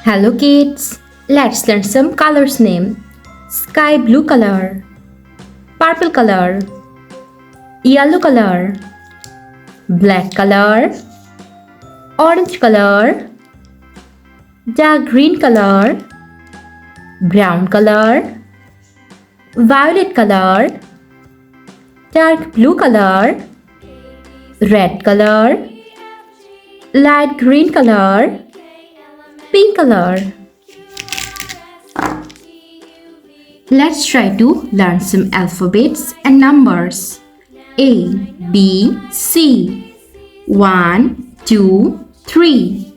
Hello kids, let's learn some colors name. Sky blue color, purple color, yellow color, black color, orange color, dark green color, brown color, violet color, dark blue color, red color, light green color, pink color. Let's try to learn some alphabets and numbers. A, B, C. 1, 2, 3.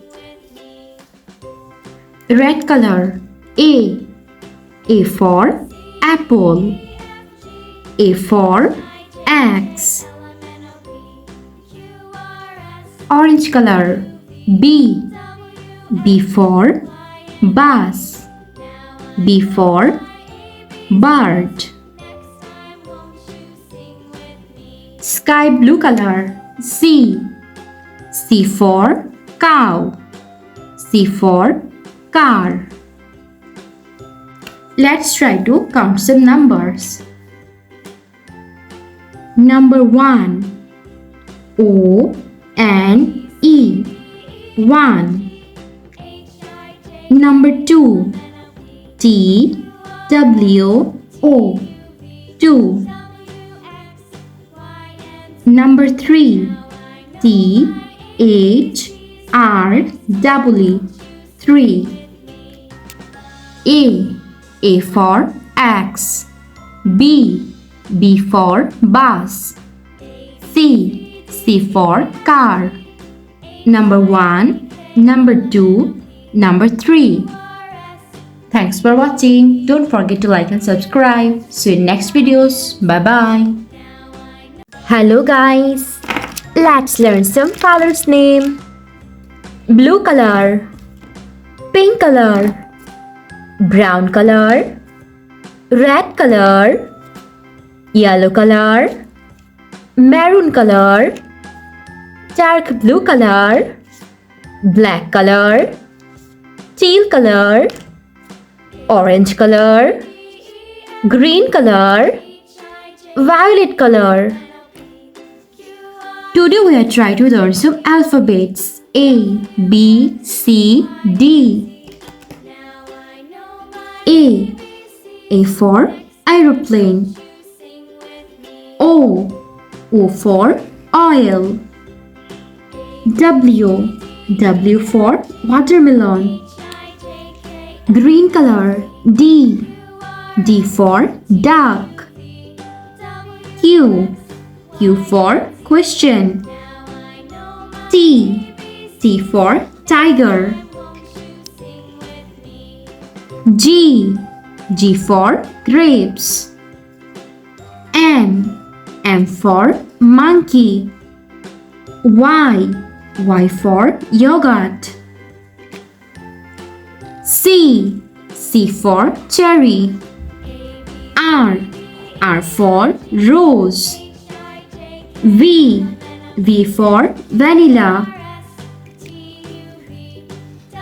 Red color. A. A for apple. A for X. Orange color. B. B for bus. B for bird. Sky blue color. C. C for cow. C for car. Let's try to count some numbers. Number 1. O and E. 1. Number 2. T W O. 2. Number 3. T H R W. 3. A for X. B for bus. C for car. Number 1, number 2, number 3. Thanks for watching. Don't forget to like and subscribe. See you in next videos. Bye bye. Hello guys. Let's learn some colors name. Blue color, pink color, brown color, red color, yellow color, maroon color, dark blue color, black color, teal color, orange color, green color, violet color. Today we are trying to learn some alphabets. A, B, C, D. A for aeroplane. O for oil. W for watermelon. Green color. D for duck. Q for question. T for tiger. G for grapes. M for monkey. Y for yogurt. C for cherry. R for rose. V for vanilla.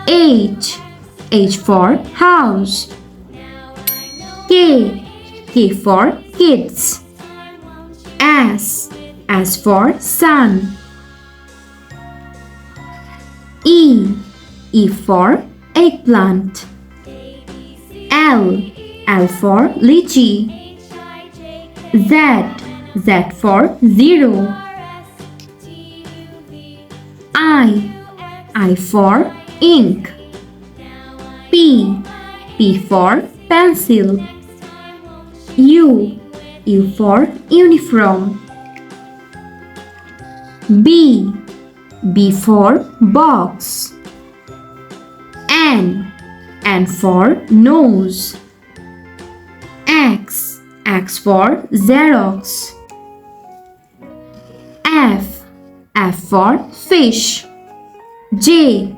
H for house. K for kids. S for sun. E for eggplant. L for lychee. Z for zero. I for ink. P for pencil. U for uniform. B for box. N for nose. X for Xerox. F for fish. J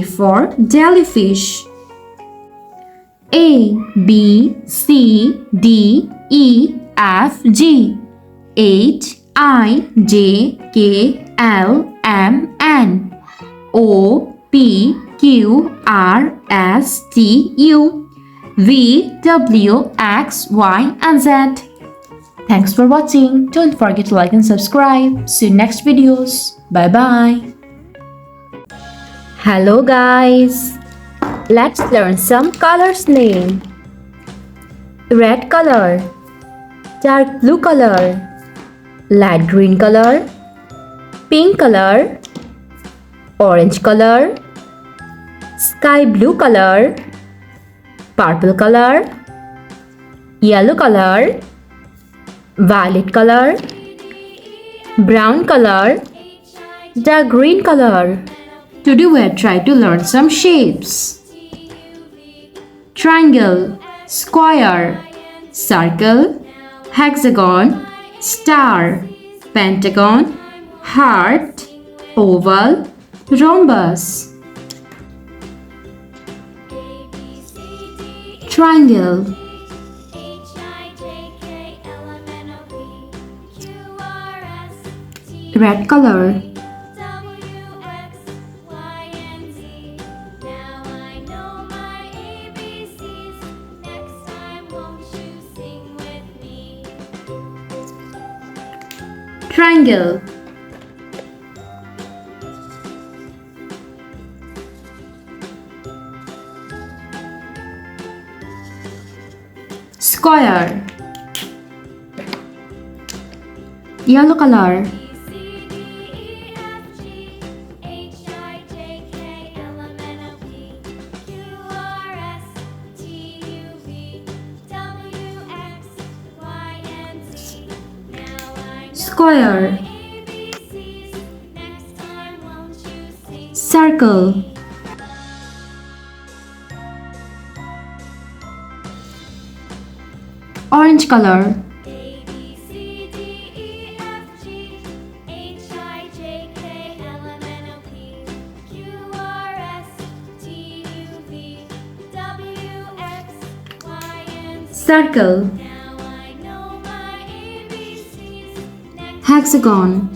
for jellyfish. A, B, C, D, E, F, G, H, I, J, K, L, M, N, O, P, Q R S T U V W X Y and Z. Thanks for watching. Don't forget to like and subscribe. See you next videos. Bye bye. Hello guys. Let's learn some colors name. Red color, dark blue color, light green color, pink color, orange color, sky blue color, purple color, yellow color, violet color, brown color, dark green color. Today we are trying to learn some shapes. Triangle, square, circle, hexagon, star, pentagon, heart, oval, rhombus. Triangle, red color, triangle, square, yellow color, square, circle, orange color, circle, hexagon,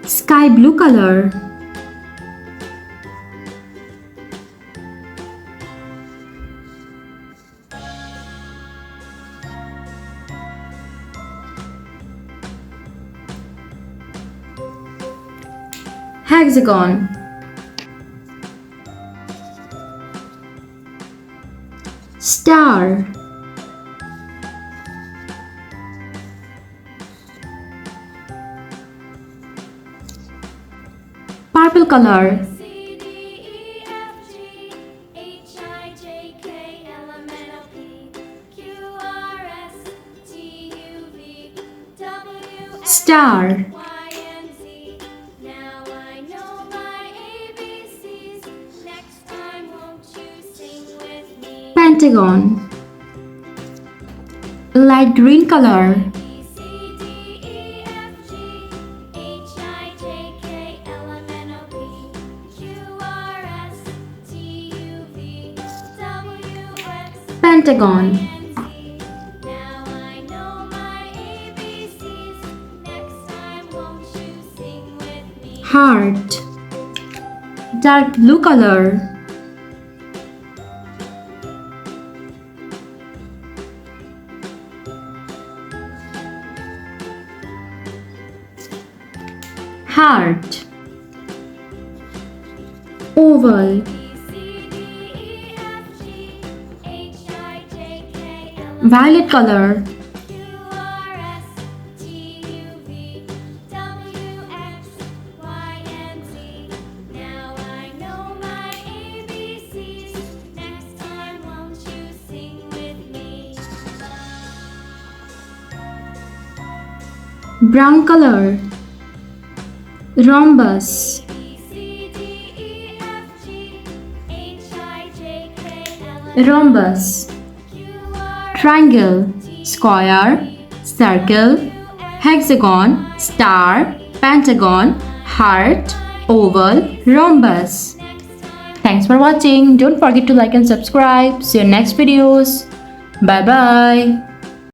sky blue color, hexagon, star, purple color, star, pentagon, light green color, pentagon, heart, dark blue color, heart, oval, violet color, brown color, rhombus, rhombus, triangle, square, circle, hexagon, star, pentagon, heart, oval, rhombus. Thanks for watching. Don't forget to like and subscribe. See you next videos. Bye bye.